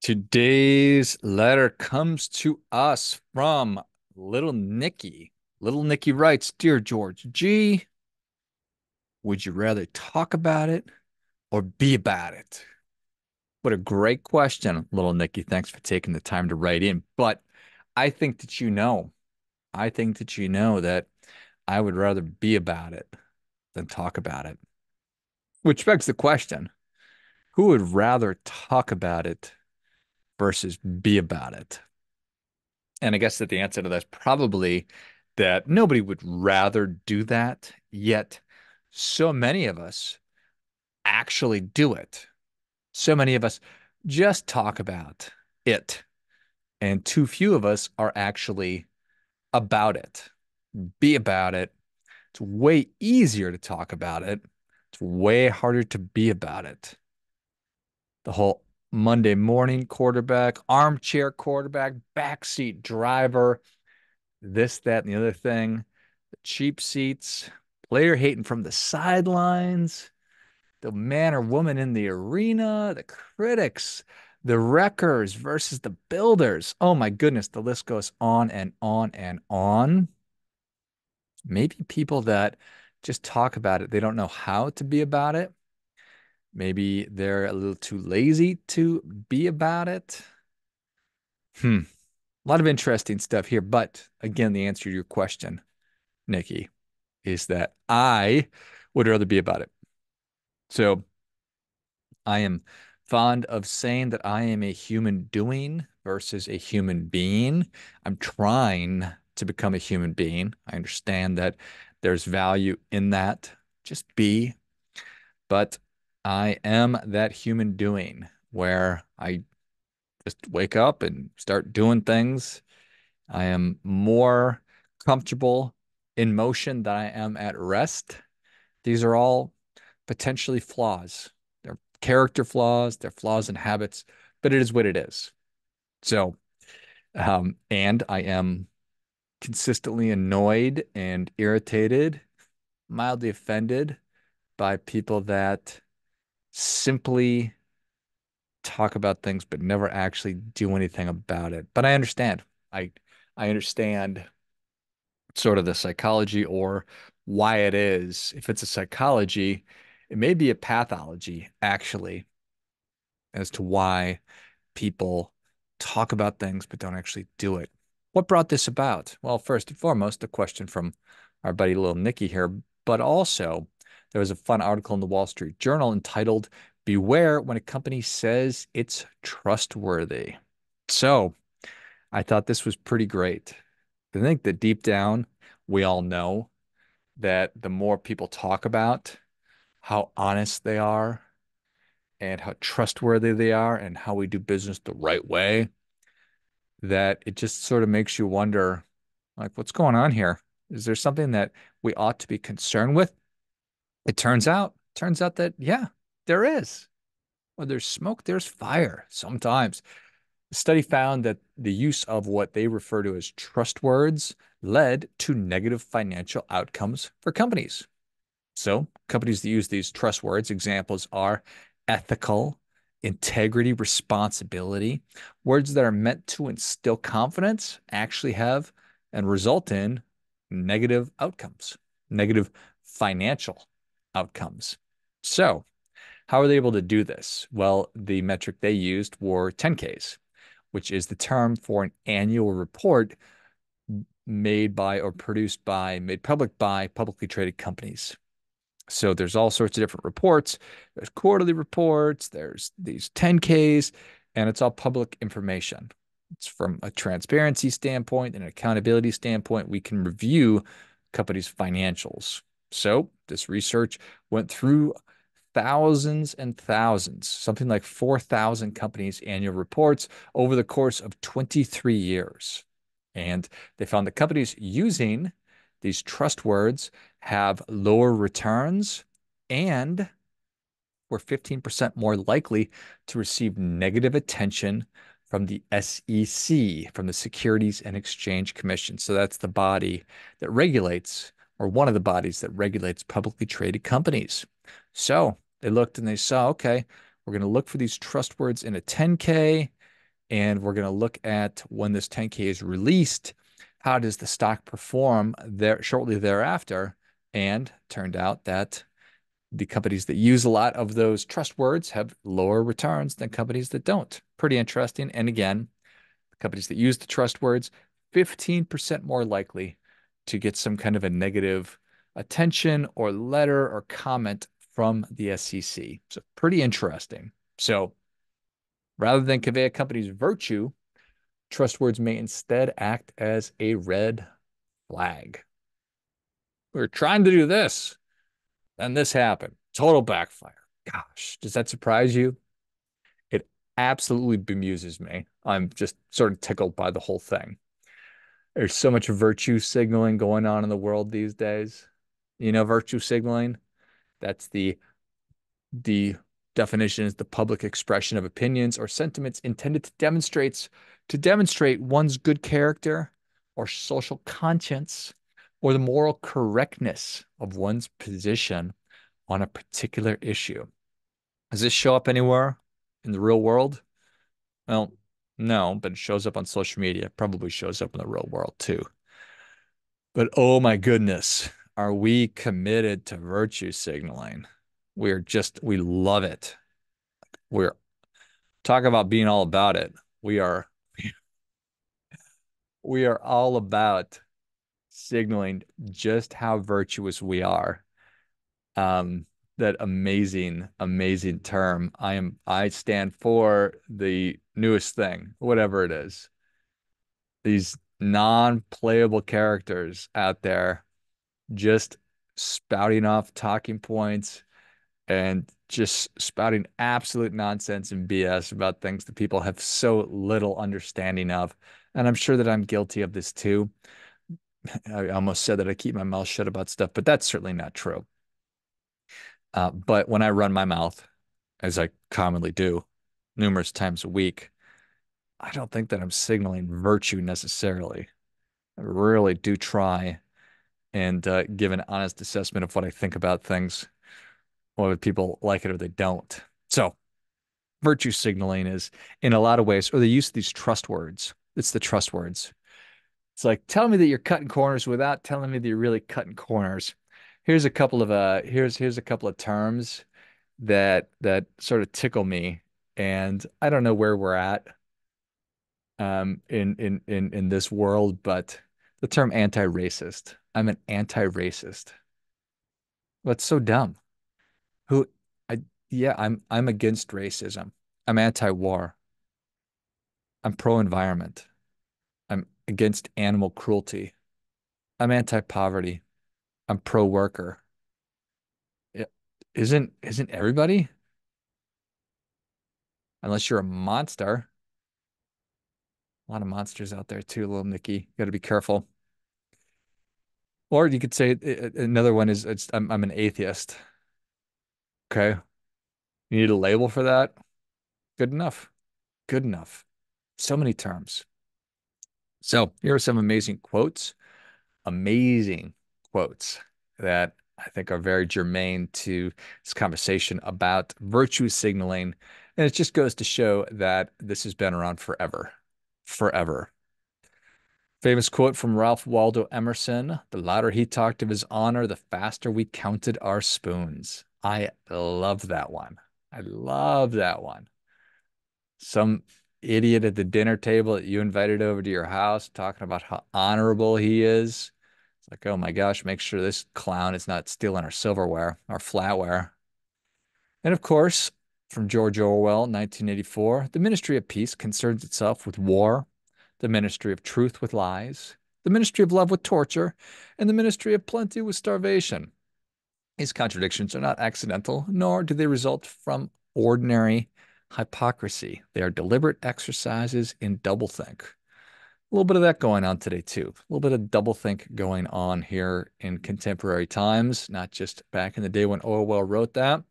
Today's letter comes to us from Little Nicky. Little Nicky writes, Dear George G, would you rather talk about it or be about it? What a great question, Little Nicky. Thanks for taking the time to write in. But I think that I think that you know that I would rather be about it than talk about it. Which begs the question, who would rather talk about it versus be about it? And I guess that the answer to that's probably that nobody would rather do that, yet so many of us actually do it. So many of us just talk about it, and too few of us are actually about it. Be about it. It's way easier to talk about it. It's way harder to be about it. The whole Monday morning quarterback, armchair quarterback, backseat driver, this, that, and the other thing, the cheap seats, player hating from the sidelines, the man or woman in the arena, the critics, the wreckers versus the builders. Oh my goodness, the list goes on and on and on. Maybe people that just talk about it, they don't know how to be about it. Maybe they're a little too lazy to be about it. Hmm. A lot of interesting stuff here. But again, the answer to your question, Nikki, is that I would rather be about it. So I am fond of saying that I am a human doing versus a human being. I'm trying to become a human being. I understand that there's value in that. Just be. But I am that human doing where I just wake up and start doing things. I am more comfortable in motion than I am at rest. These are all potentially flaws. They're character flaws, they're flaws in habits, but it is what it is. So, and I am consistently annoyed and irritated, mildly offended by people that simply talk about things but never actually do anything about it. But I understand. I I understand sort of the psychology or why it is. If it's a psychology, it may be a pathology actually as to why people talk about things but don't actually do it. What brought this about? Well, first and foremost, a question from our buddy Little Nicky here, but also there was a fun article in the Wall Street Journal entitled Beware when a company says it's trustworthy. So I thought this was pretty great. I think that deep down, we all know that the more people talk about how honest they are and how trustworthy they are and how we do business the right way, that it just sort of makes you wonder, like, what's going on here? Is there something that we ought to be concerned with? Turns out that, yeah, there is. Where there's smoke, there's fire sometimes. The study found that the use of what they refer to as trust words led to negative financial outcomes for companies. So, companies that use these trust words, examples are ethical, integrity, responsibility. Words that are meant to instill confidence actually have and result in negative outcomes, negative financial outcomes. So, how are they able to do this? Well, the metric they used were 10Ks, which is the term for an annual report made by or produced by, made public by publicly traded companies. So there's all sorts of different reports. There's quarterly reports, there's these 10Ks, and it's all public information. It's from a transparency standpoint and an accountability standpoint. We can review companies' financials. So this research went through thousands and thousands, something like 4,000 companies' annual reports over the course of 23 years. And they found that companies using these trust words have lower returns and were 15% more likely to receive negative attention from the SEC, from the Securities and Exchange Commission. So that's the body that regulates, or one of the bodies that regulates publicly traded companies. So they looked and they saw, okay, we're going to look for these trust words in a 10K. And we're going to look at when this 10K is released, how does the stock perform there shortly thereafter? And turned out that the companies that use a lot of those trust words have lower returns than companies that don't. Pretty interesting. And again, companies that use the trust words, 15% more likely to get some kind of a negative attention or letter or comment from the SEC. So pretty interesting. So rather than convey a company's virtue, trust words may instead act as a red flag. We're trying to do this, and this happened. Total backfire. Gosh, does that surprise you? It absolutely bemuses me. I'm just sort of tickled by the whole thing. There's so much virtue signaling going on in the world these days. You know, virtue signaling, that's the definition is the public expression of opinions or sentiments intended to demonstrate one's good character or social conscience or the moral correctness of one's position on a particular issue. Does this show up anywhere in the real world? Well, no, but it shows up on social media. It probably shows up in the real world too. But oh my goodness, are we committed to virtue signaling? We love it. We're talk about being all about it. We are, we are all about signaling just how virtuous we are. Um, that amazing, amazing term. I stand for the newest thing, whatever it is. These non-playable characters out there just spouting off talking points and just spouting absolute nonsense and BS about things that people have so little understanding of. And I'm sure that I'm guilty of this too. I almost said that I keep my mouth shut about stuff, but that's certainly not true. But when I run my mouth, as I commonly do numerous times a week, I don't think that I'm signaling virtue necessarily. I really do try and give an honest assessment of what I think about things, whether people like it or they don't. So, virtue signaling is in a lot of ways, or the use of these trust words. It's the trust words. It's like, tell me that you're cutting corners without telling me that you're really cutting corners. Here's a couple of terms that sort of tickle me, and I don't know where we're at in this world, but the term anti-racist. I'm an anti-racist. That's so dumb. Who I Yeah, I'm against racism. I'm anti-war. I'm pro-environment. I'm against animal cruelty. I'm anti-poverty. I'm pro-worker. Yeah, isn't everybody? Unless you're a monster. A lot of monsters out there too, little Nicky. Got to be careful. Or you could say another one is I'm an atheist. Okay. You need a label for that? Good enough. Good enough. So many terms. So here are some amazing quotes that I think are very germane to this conversation about virtue signaling. And it just goes to show that this has been around forever. Forever. Famous quote from Ralph Waldo Emerson: the louder he talked of his honor, the faster we counted our spoons. I love that one. I love that one. Some idiot at the dinner table that you invited over to your house talking about how honorable he is. It's like, oh my gosh, make sure this clown is not stealing our silverware, our flatware. And of course, from George Orwell, 1984, the Ministry of Peace concerns itself with war, the Ministry of Truth with lies, the Ministry of Love with torture, and the Ministry of Plenty with starvation. These contradictions are not accidental, nor do they result from ordinary hypocrisy. They are deliberate exercises in doublethink. A little bit of that going on today, too. A little bit of doublethink going on here in contemporary times, not just back in the day when Orwell wrote that.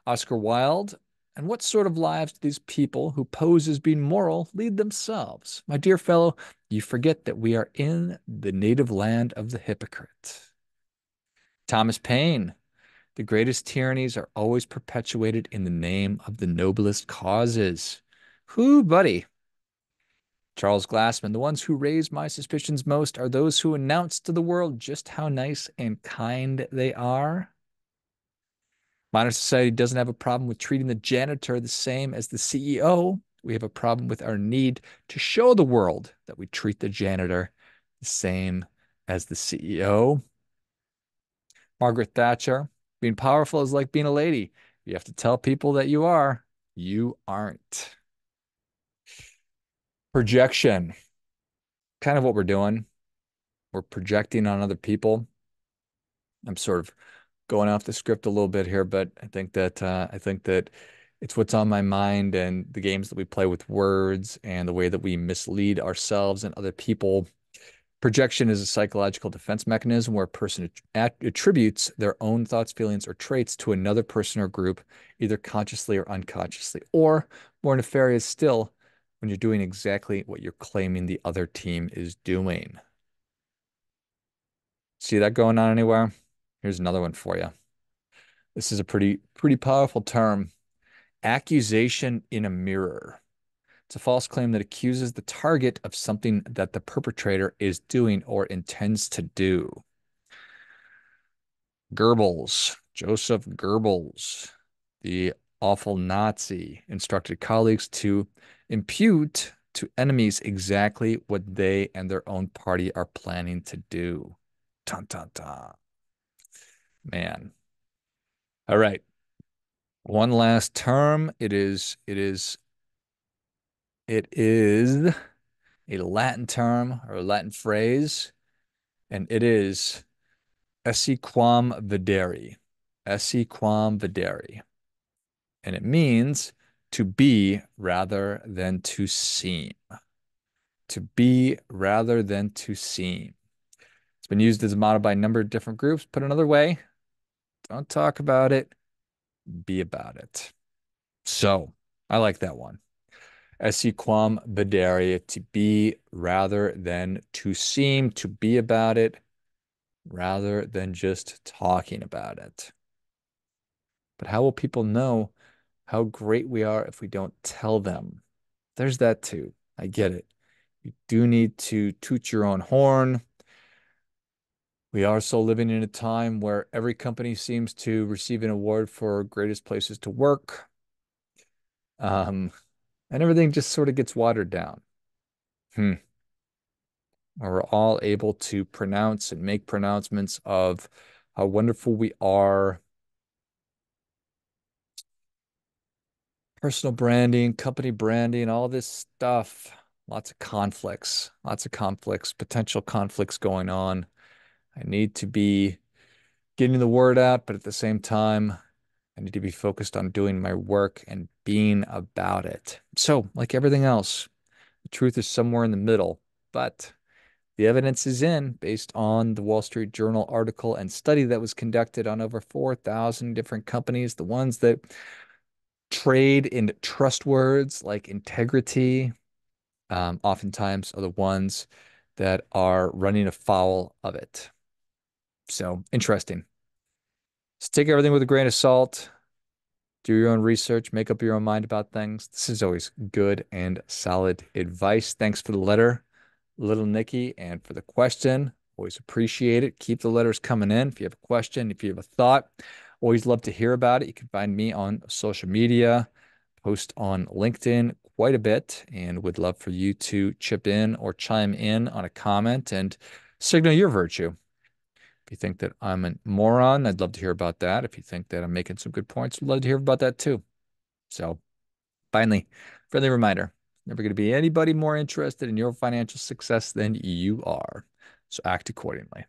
Oscar Wilde. And what sort of lives do these people who pose as being moral lead themselves? My dear fellow, you forget that we are in the native land of the hypocrite. Thomas Paine. The greatest tyrannies are always perpetuated in the name of the noblest causes. Who, buddy? Charles Glassman, the ones who raise my suspicions most are those who announce to the world just how nice and kind they are. Modern society doesn't have a problem with treating the janitor the same as the CEO. We have a problem with our need to show the world that we treat the janitor the same as the CEO. Margaret Thatcher, being powerful is like being a lady. You have to tell people that you are. You aren't. Projection, kind of what we're doing. We're projecting on other people. I'm sort of going off the script a little bit here, but I think that it's what's on my mind and the games that we play with words and the way that we mislead ourselves and other people. Projection is a psychological defense mechanism where a person attributes their own thoughts, feelings, or traits to another person or group, either consciously or unconsciously, or more nefarious still, when you're doing exactly what you're claiming the other team is doing. See that going on anywhere? Here's another one for you. This is a pretty powerful term. Accusation in a mirror. It's a false claim that accuses the target of something that the perpetrator is doing or intends to do. Goebbels, Joseph Goebbels, the awful Nazi, instructed colleagues to impute to enemies exactly what they and their own party are planning to do. Dun, dun, dun. Man. All right. One last term. It is a Latin term or a Latin phrase, and it is esse quam videri. Esse quam videri. And it means to be rather than to seem. To be rather than to seem. It's been used as a motto by a number of different groups. Put another way, don't talk about it, be about it. So I like that one. Esse quam videri, to be rather than to seem, to be about it rather than just talking about it. But how will people know how great we are if we don't tell them? There's that too. I get it. You do need to toot your own horn. We are so living in a time where every company seems to receive an award for greatest places to work. Um, and everything just sort of gets watered down. Hmm. We're all able to pronounce and make pronouncements of how wonderful we are. Personal branding, company branding, all this stuff. Lots of conflicts, potential conflicts going on. I need to be getting the word out, but at the same time, I need to be focused on doing my work and being about it. So, like everything else, the truth is somewhere in the middle, but the evidence is in based on the Wall Street Journal article and study that was conducted on over 4,000 different companies, the ones that trade in trust words like integrity, oftentimes are the ones that are running afoul of it. So interesting. So take everything with a grain of salt. Do your own research, make up your own mind about things. This is always good and solid advice. Thanks for the letter, Little Nicky, and for the question. Always appreciate it. Keep the letters coming in. If you have a question, if you have a thought, always love to hear about it. You can find me on social media, post on LinkedIn quite a bit, and would love for you to chip in or chime in on a comment and signal your virtue. If you think that I'm a moron, I'd love to hear about that. If you think that I'm making some good points, I'd love to hear about that too. So finally, friendly reminder, never going to be anybody more interested in your financial success than you are. So act accordingly.